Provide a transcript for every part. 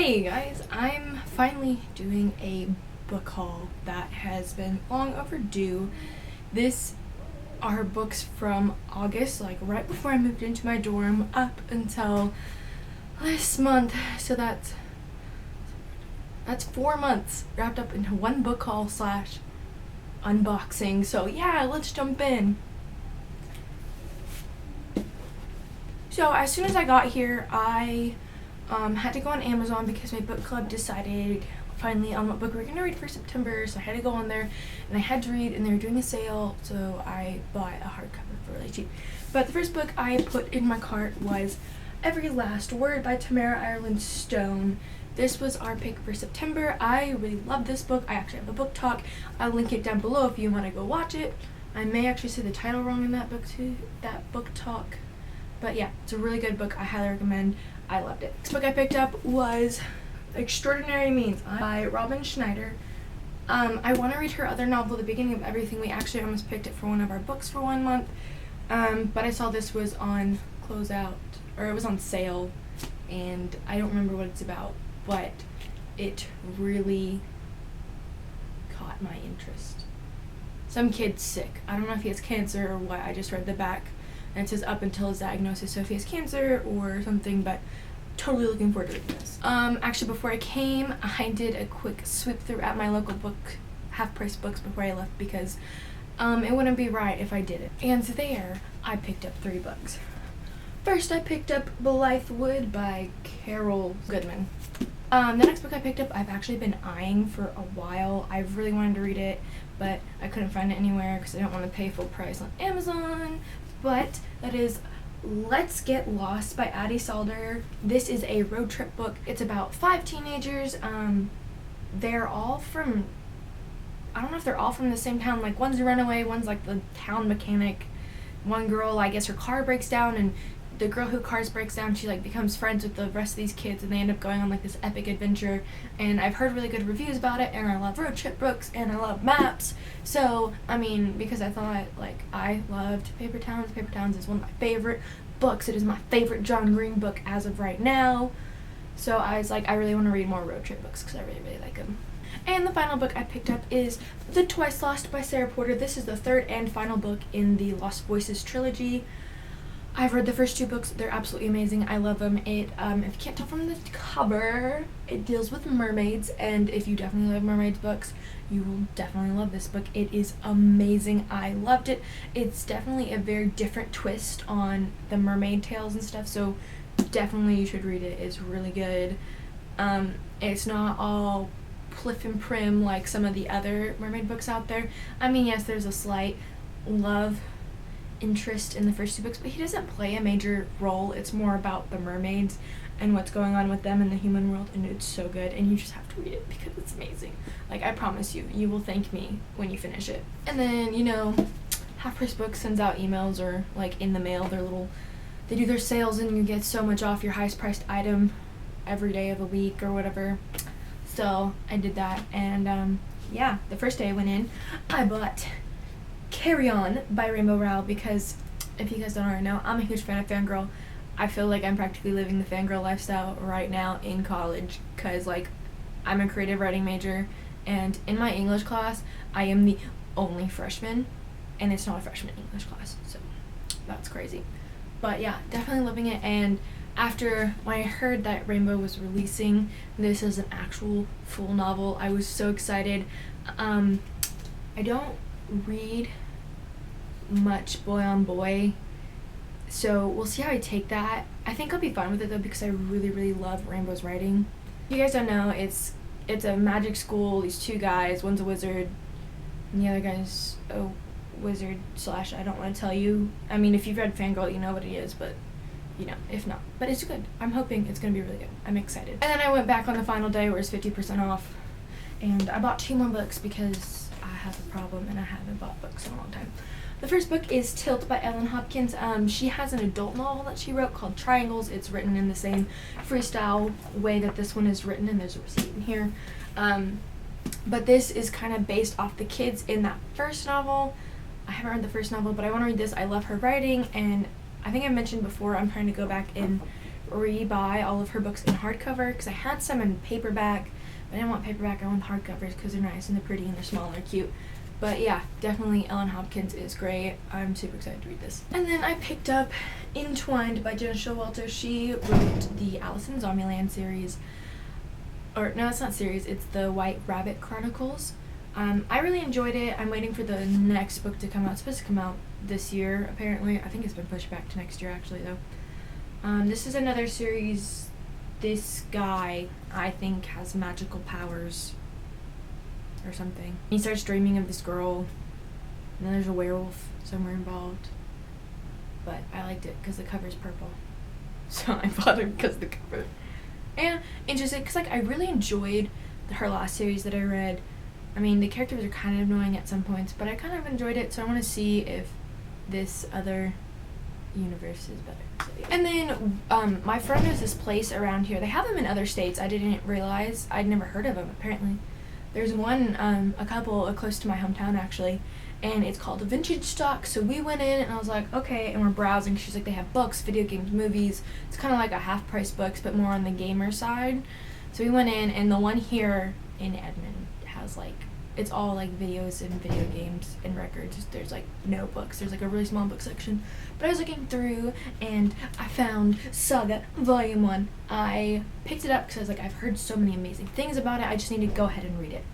Hey guys, I'm finally doing a book haul that has been long overdue. This are books from August, like right before I moved into my dorm, up until this month. So that's 4 months wrapped up into one book haul slash unboxing. So yeah, let's jump in. So as soon as I got here, I had to go on Amazon because my book club decided finally on what book we were going to read for September, so I had to go on there and I had to read, and they were doing a sale, so I bought a hardcover for really cheap. But the first book I put in my cart was Every Last Word by Tamara Ireland Stone. This was our pick for September. I really love this book. I actually have a book talk. I'll link it down below if you want to go watch it. I may actually say the title wrong in that book too, that book talk. But yeah, it's a really good book. I highly recommend. I loved it. Next book I picked up was Extraordinary Means by Robin Schneider. I want to read her other novel, The Beginning of Everything. We actually almost picked it for one of our books for 1 month. But I saw this was on closeout, or it was on sale, and I don't remember what it's about, but it really caught my interest. Some kid's sick. I don't know if he has cancer or what. I just read the back. And it says up until his diagnosis, so if he has cancer or something, but totally looking forward to reading this. Actually, before I came, I did a quick sweep through at my local book, half-price books before I left, because it wouldn't be right if I didn't. And there, I picked up 3 books. First, I picked up Blythewood by Carol Goodman. The next book I picked up, I've actually been eyeing for a while. I've really wanted to read it, but I couldn't find it anywhere because I don't want to pay full price on Amazon. But that is Let's Get Lost by Addie Salder. This is a road trip book. It's about 5 teenagers. They're all from, I don't know if they're all from the same town. Like, one's a runaway, one's like the town mechanic. One girl, I guess her car breaks down, and the girl who cars breaks down, she like becomes friends with the rest of these kids, and they end up going on like this epic adventure. And I've heard really good reviews about it, and I love road trip books, and I love maps. So I mean, because I thought, like, I loved Paper Towns. Paper Towns is one of my favorite books. It is my favorite John Green book as of right now. So I was like, I really want to read more road trip books because I really like them. And the final book I picked up is The Twice Lost by Sarah Porter. This is the 3rd and final book in the Lost Voices trilogy. I've read the first 2 books. They're absolutely amazing. I love them. It, if you can't tell from the cover, it deals with mermaids, and if you definitely love mermaids books, you will definitely love this book. It is amazing. I loved it. It's definitely a very different twist on the mermaid tales and stuff, so definitely you should read it. It's really good. It's not all pliff and prim like some of the other mermaid books out there. I mean, yes, there's a slight love interest in the first 2 books, but he doesn't play a major role. It's more about the mermaids and what's going on with them in the human world, and it's so good, and you just have to read it because it's amazing. Like, I promise you, you will thank me when you finish it. And then, you know, Half Price Books sends out emails, or like in the mail, they do their sales, and you get so much off your highest priced item every day of the week or whatever. So I did that, and yeah, the first day I went in, I bought Carry On by Rainbow Rowell, because if you guys don't already know, I'm a huge fan of Fangirl. I feel like I'm practically living the fangirl lifestyle right now in college, because like I'm a creative writing major, and in my English class I am the only freshman, and it's not a freshman English class, so that's crazy. But yeah, definitely loving it. And after when I heard that Rainbow was releasing this as an actual full novel, I was so excited. I don't read much boy on boy, so we'll see how I take that. I think I'll be fine with it though, because I really love Rainbow's writing. If you guys don't know, it's a magic school. These 2 guys, one's a wizard and the other guy's a wizard slash, I don't want to tell you. I mean, if you've read Fangirl, you know what he is, but you know, if not. But it's good. I'm hoping it's gonna be really good. I'm excited. And then I went back on the final day where it's 50% off, and I bought 2 more books because I have a problem and I haven't bought books in a long time. The first book is Tilt by Ellen Hopkins. She has an adult novel that she wrote called Triangles. It's written in the same freestyle way that this one is written, and there's a receipt in here. But this is kind of based off the kids in that first novel. I haven't read the first novel, but I want to read this. I love her writing, and I think I mentioned before I'm trying to go back and re-buy all of her books in hardcover because I had some in paperback, but I didn't want paperback. I want hardcovers because they're nice and they're pretty and they're small and they're cute. But yeah, definitely Ellen Hopkins is great. I'm super excited to read this. And then I picked up Entwined by Jenna Showalter. She wrote the Alice in Zombieland series. Or no, it's not series, it's the White Rabbit Chronicles. I really enjoyed it. I'm waiting for the next book to come out. It's supposed to come out this year, apparently. I think it's been pushed back to next year, actually, though. This is another series. This guy, I think, has magical powers or something. He starts dreaming of this girl, and then there's a werewolf somewhere involved. But I liked it because the cover's purple. So I bought it because of the cover. And interesting, because like I really enjoyed her last series that I read. I mean, the characters are kind of annoying at some points, but I kind of enjoyed it, so I want to see if this other universe is better. So, yeah. And then my friend has this place around here. They have them in other states. I didn't realize. I'd never heard of them, apparently. There's one, a couple close to my hometown, actually, and it's called a Vintage Stock. So we went in, and I was like, okay, and we're browsing. She's like, they have books, video games, movies. It's kind of like a half-price books, but more on the gamer side. So we went in, and the one here in Edmond has, like, it's all, like, videos and video games and records. There's, like, no books. There's, like, a really small book section. But I was looking through, and I found Saga Volume 1. I picked it up because I was like, I've heard so many amazing things about it. I just need to go ahead and read it.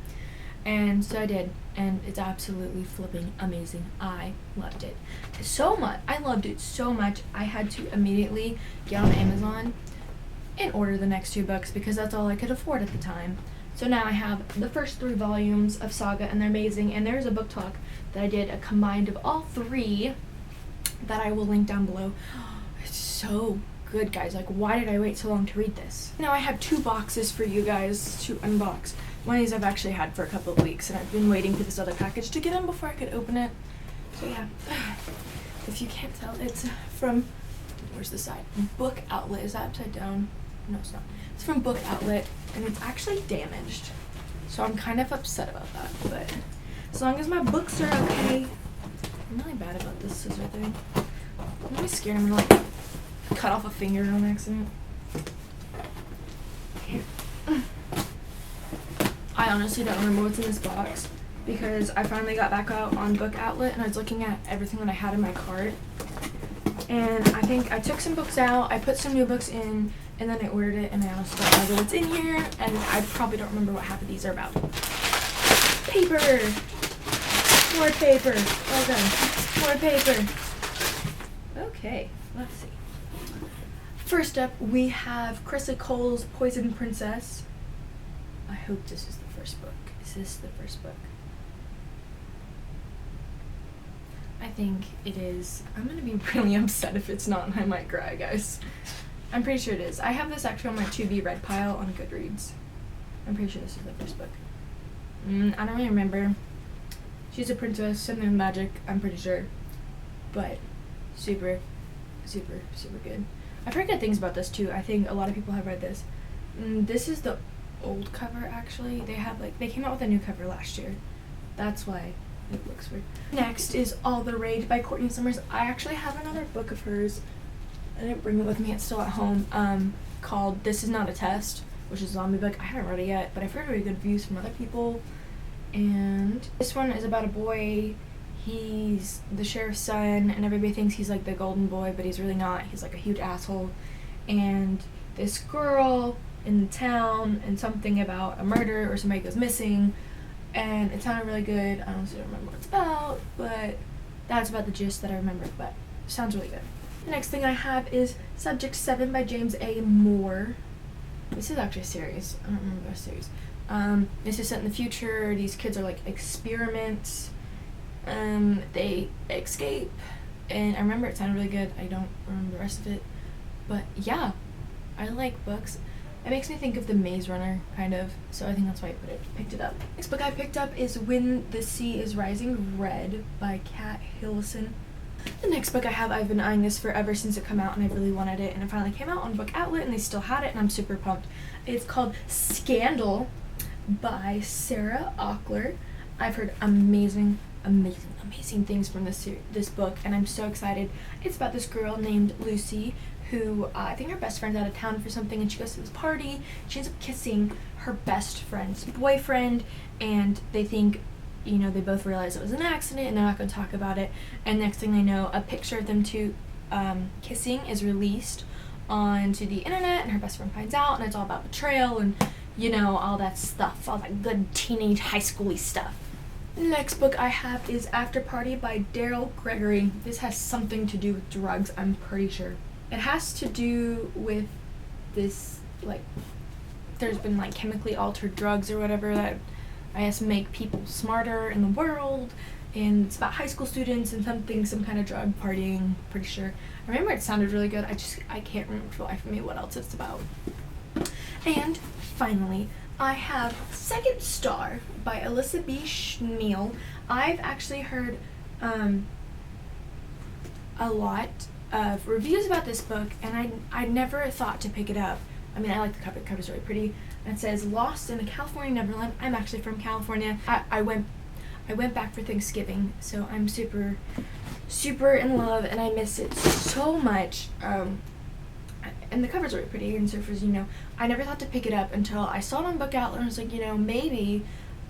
And so I did, and it's absolutely flipping amazing. I loved it so much. I loved it so much. I had to immediately get on Amazon and order the next 2 books because that's all I could afford at the time. So now I have the first 3 volumes of Saga, and they're amazing. And there's a book talk that I did, a combined of all 3 that I will link down below. It's so good, guys. Like, why did I wait so long to read this? Now I have 2 boxes for you guys to unbox. One of these I've actually had for a couple of weeks, and I've been waiting for this other package to get in before I could open it. So yeah, if you can't tell, it's from, where's the side? Book Outlet. Is that upside down? No, it's not. It's from Book Outlet, and it's actually damaged. So I'm kind of upset about that, but as long as my books are okay. I'm really bad about this scissor thing. I'm really scared I'm gonna, like, cut off a finger on accident. I honestly don't remember what's in this box because I finally got back out on Book Outlet, and I was looking at everything that I had in my cart. And I think I took some books out, I put some new books in, and then I ordered it, and I honestly don't remember what's in here, and I probably don't remember what half of these are about. Paper! More paper! Well done. More paper. Okay, let's see. First up, we have Cressida Cole's Poison Princess. I hope this is the first book. Is this the first book? I think it is. I'm gonna be really upset if it's not, and I might cry, guys. I'm pretty sure it is. I have this actually on my to-be read pile on Goodreads. I'm pretty sure this is the first book. I don't really remember. She's a princess, something with magic, I'm pretty sure. But super, super, super good. I've heard good things about this too. I think a lot of people have read this. This is the old cover, actually. They came out with a new cover last year. That's why it looks weird. Next is All the Rage by Courtney Summers. I actually have another book of hers. I didn't bring it with me, it's still at home, called This Is Not a Test, which is a zombie book. I haven't read it yet, but I've heard really good reviews from other people. And this one is about a boy. He's the sheriff's son, and everybody thinks he's like the golden boy, but he's really not. He's like a huge asshole. And this girl in the town, and something about a murder or somebody goes missing, and it sounded really good. I honestly don't remember what it's about, but that's about the gist that I remember, but it sounds really good. The next thing I have is Subject 7 by James A. Moore. This is actually a series. I don't remember the series. This is set in the future. These kids are like experiments. They escape, and I remember it sounded really good. I don't remember the rest of it, but yeah, I like books. It makes me think of The Maze Runner, kind of, so I think that's why I picked it up. Next book I picked up is When the Sea is Rising Red by Kat Hillison. The next book I have, I've been eyeing this forever since it came out, and I really wanted it, and it finally came out on Book Outlet, and they still had it, and I'm super pumped. It's called Scandal by Sarah Ockler. I've heard amazing things from this book, and I'm so excited. It's about this girl named Lucy who I think her best friend's out of town for something, and she goes to this party. She ends up kissing her best friend's boyfriend, and they think, you know, they both realize it was an accident and they're not going to talk about it. And next thing they know, a picture of them two kissing is released onto the internet, and her best friend finds out, and it's all about betrayal and, you know, all that stuff, all that good teenage high schooly stuff. The next book I have is After Party by Daryl Gregory. This has something to do with drugs, I'm pretty sure. It has to do with this, like, there's been, like, chemically altered drugs or whatever that I guess make people smarter in the world, and it's about high school students and some kind of drug partying, pretty sure. I remember it sounded really good, I can't remember for the life of me what else it's about. And finally, I have Second Star by Alyssa B. Schneal. I've actually heard a lot of reviews about this book, and I never thought to pick it up. I mean, I like the cover. The cover's really pretty. It says, "Lost in a California Neverland." I'm actually from California. I went back for Thanksgiving, so I'm super, super in love, and I miss it so much. And the cover's really pretty, and surfers, you know, I never thought to pick it up until I saw it on Bookhaul, and I was like, you know, maybe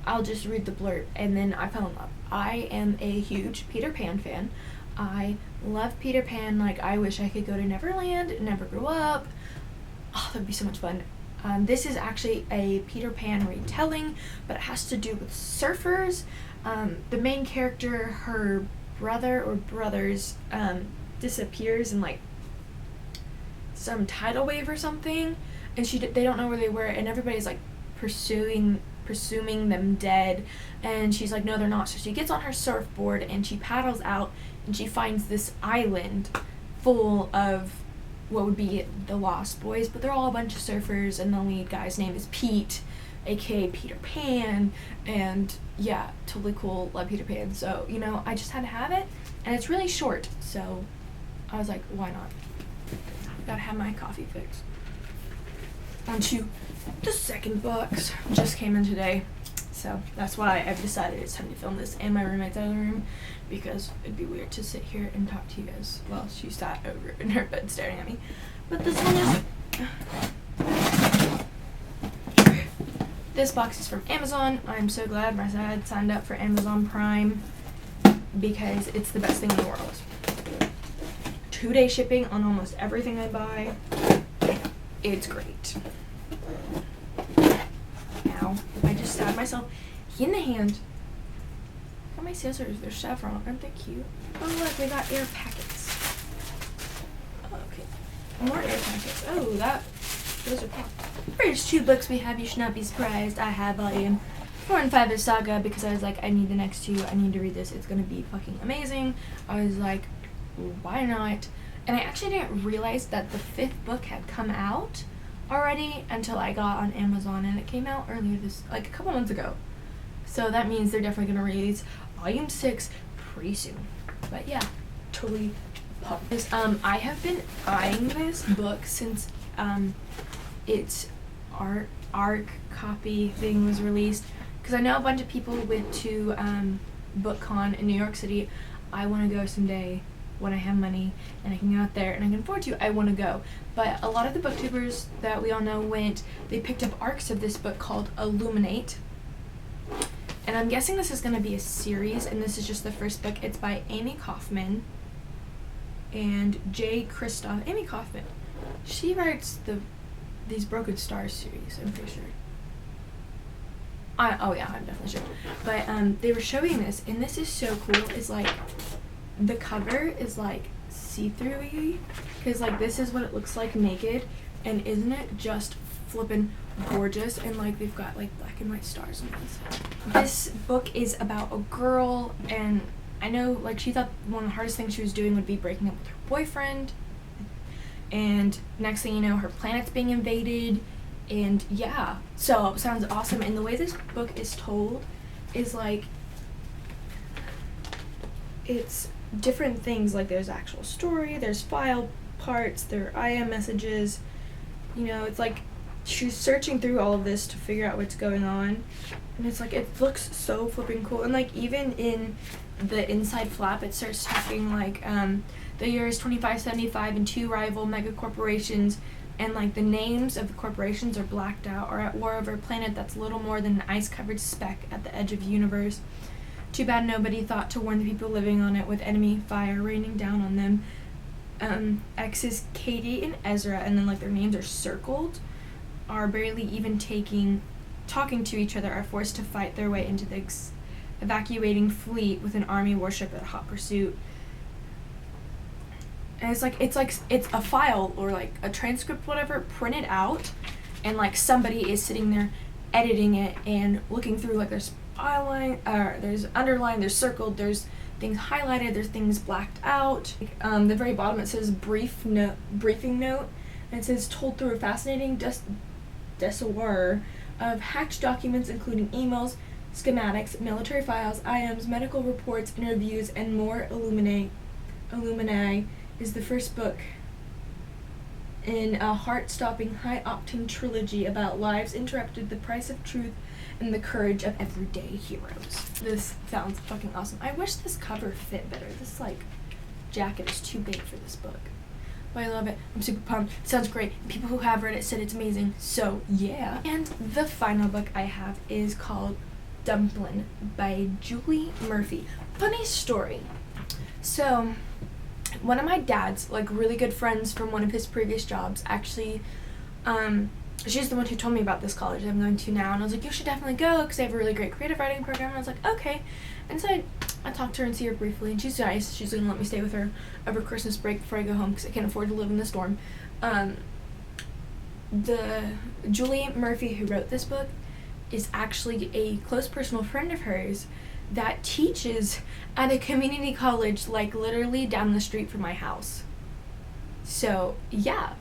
I'll just read the blurb, and then I fell in love. I am a huge Peter Pan fan. I love Peter Pan. Like, I wish I could go to Neverland and never grow up. Oh, that'd be so much fun. This is actually a Peter Pan retelling, but it has to do with surfers. The main character, her brother or brothers, disappears in, like, some tidal wave or something, and they don't know where they were, and everybody's, like, presuming them dead, and she's like, no, they're not. So she gets on her surfboard and she paddles out, and she finds this island full of what would be the Lost Boys, but they're all a bunch of surfers, and the lead guy's name is Pete, aka Peter Pan, and yeah, totally cool, love Peter Pan. So, you know, I just had to have it, and it's really short, so I was like, why not? Gotta have my coffee fix. On to the second box. Just came in today, so that's why I've decided it's time to film this, and my roommate's out of the room, because it'd be weird to sit here and talk to you guys while she sat over in her bed staring at me. But this one is... This box is from Amazon. I'm so glad my dad signed up for Amazon Prime, because it's the best thing in the world. 2-day shipping on almost everything I buy. It's great. Ow. I just stabbed myself in the hand. Look at my scissors. They're chevron. Aren't they cute? Oh, look. We got air packets. Okay. More air packets. Oh, those are packed. First 2 books we have, you should not be surprised. I have volume 4 and 5 of Saga, because I was like, I need the next 2. I need to read this. It's going to be fucking amazing. I was like, why not? And I actually didn't realize that the 5th book had come out already until I got on Amazon, and it came out earlier like a couple months ago. So that means they're definitely gonna release volume 6 pretty soon. But yeah, totally pumped. I have been eyeing this book since its ARC copy thing was released, because I know a bunch of people went to BookCon in New York City. I want to go someday when I have money and I can go out there and I can afford to. I want to go. But a lot of the booktubers that we all know went, they picked up arcs of this book called Illuminate. And I'm guessing this is going to be a series, and this is just the first book. It's by Amy Kaufman and Jay Kristoff. Amy Kaufman, she writes these Broken Stars series, I'm pretty sure. Oh yeah, I'm definitely sure. But they were showing this, and this is so cool. It's like, the cover is like see-through-y, because like this is what it looks like naked, and isn't it just flippin' gorgeous? And like they've got like black and white stars on this. This book is about a girl, and I know like she thought one of the hardest things she was doing would be breaking up with her boyfriend, and next thing you know, her planet's being invaded, and yeah, so it sounds awesome. And the way this book is told is like, it's different things, like there's actual story, there's file parts, there are IM messages, you know, it's like she's searching through all of this to figure out what's going on, and it's like, it looks so flipping cool. And like even in the inside flap, it starts talking like the The year is 2575, and two rival mega corporations and like the names of the corporations are blacked out, are at war over a planet that's little more than an ice-covered speck at the edge of the universe. Too bad nobody thought to warn the people living on it, with enemy fire raining down on them. X's Katie and Ezra, and then like their names are circled, are barely even talking to each other, are forced to fight their way into the evacuating fleet with an army warship at hot pursuit. And it's a file or like a transcript, whatever, printed out, and like somebody is sitting there editing it and looking through, like there's there's underlined, there's circled, there's things highlighted, there's things blacked out. The very bottom it says briefing note, and it says told through a fascinating reservoir of hacked documents, including emails, schematics, military files, IMs, medical reports, interviews, and more. Illuminae is the first book in a heart-stopping, high-octane trilogy about lives interrupted, the price of truth, and the courage of everyday heroes. This sounds fucking awesome. I wish this cover fit better. This like jacket is too big for this book. But I love it. I'm super pumped. It sounds great. People who have read it said it's amazing. So yeah. And the final book I have is called Dumplin' by Julie Murphy. Funny story. So one of my dad's like really good friends from one of his previous jobs actually, she's the one who told me about this college I'm going to now, and I was like, you should definitely go because they have a really great creative writing program. And I was like, okay. And so I talked to her and see her briefly, and she's nice. She's gonna let me stay with her over Christmas break before I go home because I can't afford to live in the storm. The Julie Murphy who wrote this book is actually a close personal friend of hers that teaches at a community college like literally down the street from my house. So yeah,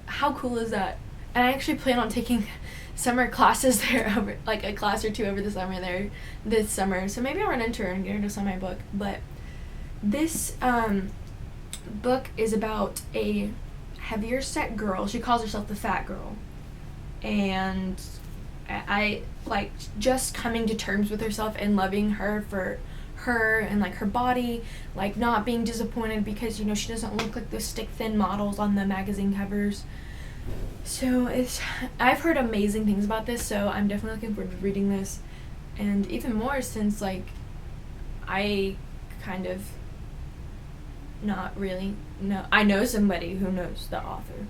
how cool is that? And I actually plan on taking summer classes there, over like a class or two over the summer there this summer. So maybe I'll run into her and get her to sign my book. But this book is about a heavier set girl. She calls herself the fat girl, and I like just coming to terms with herself and loving her for her and like her body, like not being disappointed because you know she doesn't look like the stick thin models on the magazine covers. So I've heard amazing things about this, so I'm definitely looking forward to reading this, and even more since like I kind of not really know, I know somebody who knows the author,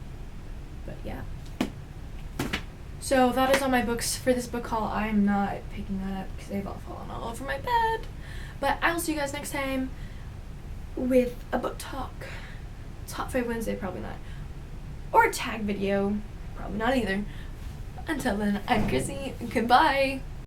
but yeah. So that is all my books for this book haul. I'm not picking that up because they've all fallen all over my bed. But I will see you guys next time with a book talk. Top 5 Wednesday, probably not. Or a tag video, probably not either. Until then, I'm Chrissy. Goodbye.